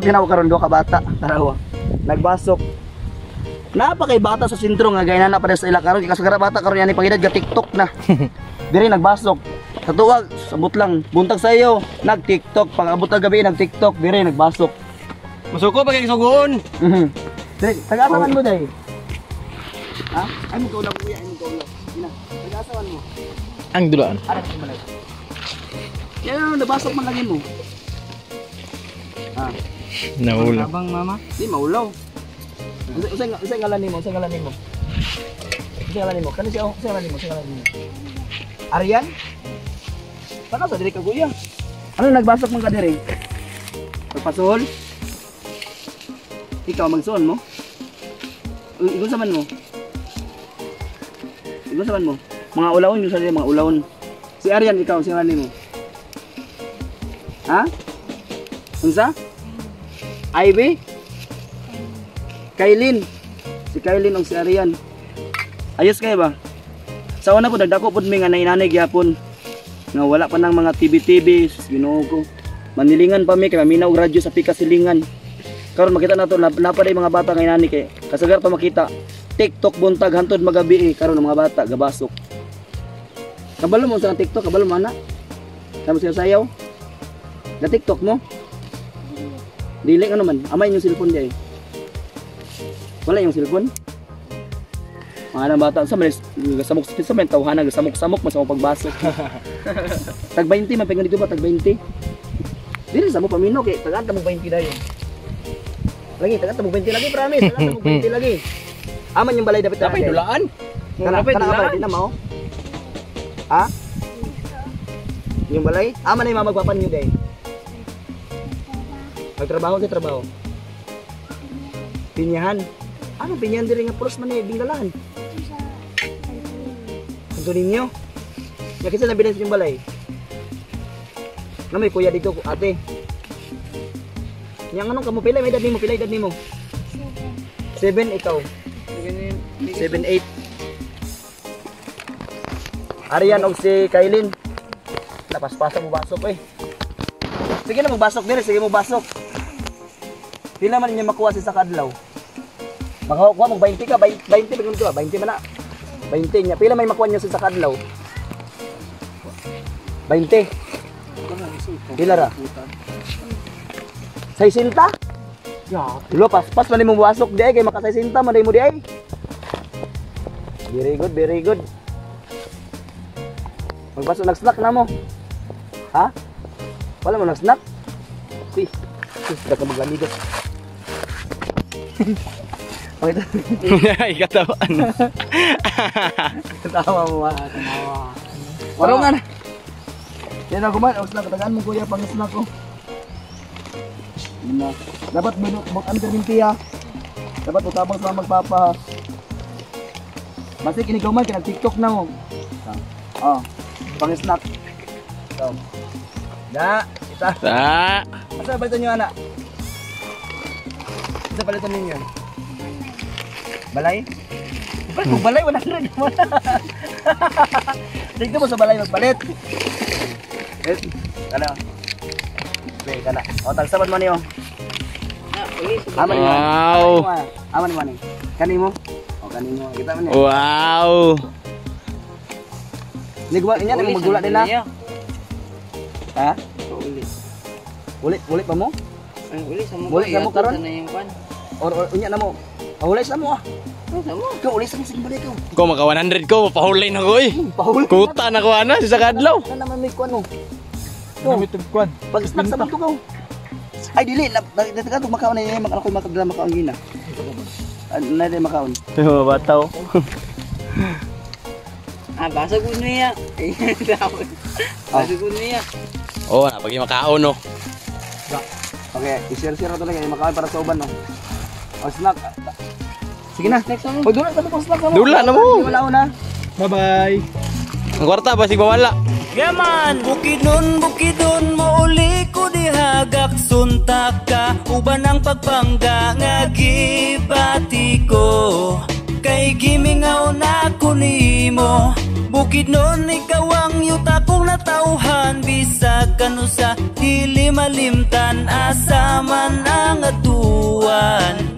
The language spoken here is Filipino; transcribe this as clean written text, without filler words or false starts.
tinaw karon duha ka bata, tarawa. Nagbasok. Napa kay bata sa sentro nga gayna na pa sa ila karon kasagara bata karon yani pangidad ga TikTok na. Diri nagbasok. Sa tuwag, sabot lang. Buntag sa iyo, nag-TikTok. Pag-abot ang gabi, nag-TikTok. Dire, nagbasok. Masuko pa kay sugoon. Dire, taga-asawan mo dahi. Ha? Ay mo kaulaw, kuya. Ay mo kaulaw. Gina, taga-asawan mo. Ang dulaan. Arap mo malay. Yan, nabasok man lagi mo. Ha? Naula. Abang mama. Di, maulaw. Usay ngalan nimo, usay ngalan nimo. Usay ngalan nimo. Kani siya, usay ngalan nimo, usay ngalan nimo. Aryan? Sana sa diri ka kuya. Ano nagbasok man ka diri? Pagpasol? Ikaw magsuon mo? Igon sa man mo? Igon sa man mo? Mga ulawon yung sa diri, mga ulawon. Si Aryan ikaw, si ngalan nimo. Ha? Unsa? Ivy? Kailin. Si Kailin o si Aryan. Ayos kayo ba? Sa una po, nagdako po may nga nainanay gyapon. Nga wala pa ng mga TV-TV, Ginoo ko. Manilingan pa mi kay maminaw radyo sa pikasilingan. Karon makita nato napaday mga bata nga inani kay kasagar pa makita. TikTok buntag hantod magabi karon ang mga bata gabasok. Kabalo mo sa TikTok, kabalo mo ana? Kamo siya sayaw? Na TikTok mo? Dili ano man, amay yung cellphone di ay. Wala yung cellphone? Mga bata sa malis gasamok sa men tawhana gasamok-samok mas mo pagbasok. Tag 20 man pengen dito ba tag 20? Dili sa mo pamino kay tagan ta mo 20 dayon. Lagi tagan ta mo 20 lagi promise, tagan ta mo 20 lagi. Aman yung balay dapat dulaan. Kana dulaan. Di na mao. Ha? Yung balay? Aman na yung mamagpapan nyo day. Magtrabaho sa trabaho. Pinyahan. Ano pinyahan diri nga puros man eh binggalan. Ito ninyo. Ya kasi nabilan sa yung balay. Na may kuya dito ate. Yang anong kamu pilay? May edad nimo, pilay edad nimo. 7 ikaw. 7 8. Aryan og si Kailin. Napaspasa mo basok eh. Sige na magbasok dire, sige mo basok. Pila man niya makuha sa kadlaw? Makakuha mo 20 ka, 20 bigyan ko 20 man na. 20 niya. Pila may makuha niyo sa kadlaw? 20. Pila ra? 60? Ya, lo pas man mo basok di ay kay maka 60 man mo di ay. Very good, very good. Magpasok nag-snack na mo. Ha? Wala mo nag-snack? Uy, daga maglamigot. Okay ito. Ay, katawan. Katawa mo ha. Parang nga na. Yan ako man, snack. Katagaan mo kuya pang snack ko. Dapat mag-under yung tiya. Dapat utabang sa magpapa. Basta kinigaw man, kinag-tiktok na mo. Oh, pang snack. So. Da, isa. Ta. Asa balitan nyo anak? Asa balitan ninyo? Balay? Ba't kung balay, 100 mo na. Tignan mo sa balay magpalit. Kana. Okay, kana. O, tagsaban mo niyo. Aman mo. Wow. Aman mo ni. Kani mo? O, kani mo. Kita mo niya. Wow. Nigwa niya, magdula din na. Ha? Ulit pa mo? Uli sa mo. Ulit sa mo karon? Na yung kwan. Or unya na mo. Ulit sa mo ah. Sa mo. Ikaw ulit sa mo sige balik ko. Ko maka 100 ko, pahulay na ko eh. Pahuli. Kuta na ko ana sa kadlaw. Ano naman may kuan mo? Namitog kwan. Pag snack sa mga tugaw. Ay dili, nagtaga tug makaon na niya, ako makagdala makaon gina. Na din makaon. Mga bataw. Basag ko niya. Basag ko niya. Oh, na pagi makaon no. Okay, i-share-share na talaga yung makaon para sa uban no. O snack. Sige na. O dula sa mo snack mo. Dula na mo. Wala na. Bye-bye. Ang kwarta ba sig mawala? Yaman, bukidon mo uli ko dihagak suntak ka uban ang pagpangga nga gibati ko kay gimingaw na ko nimo Bukidnon, ikaw ang yuta kong natauhan. Bisag kanu sa hilimalimtan, asa man ang atuan.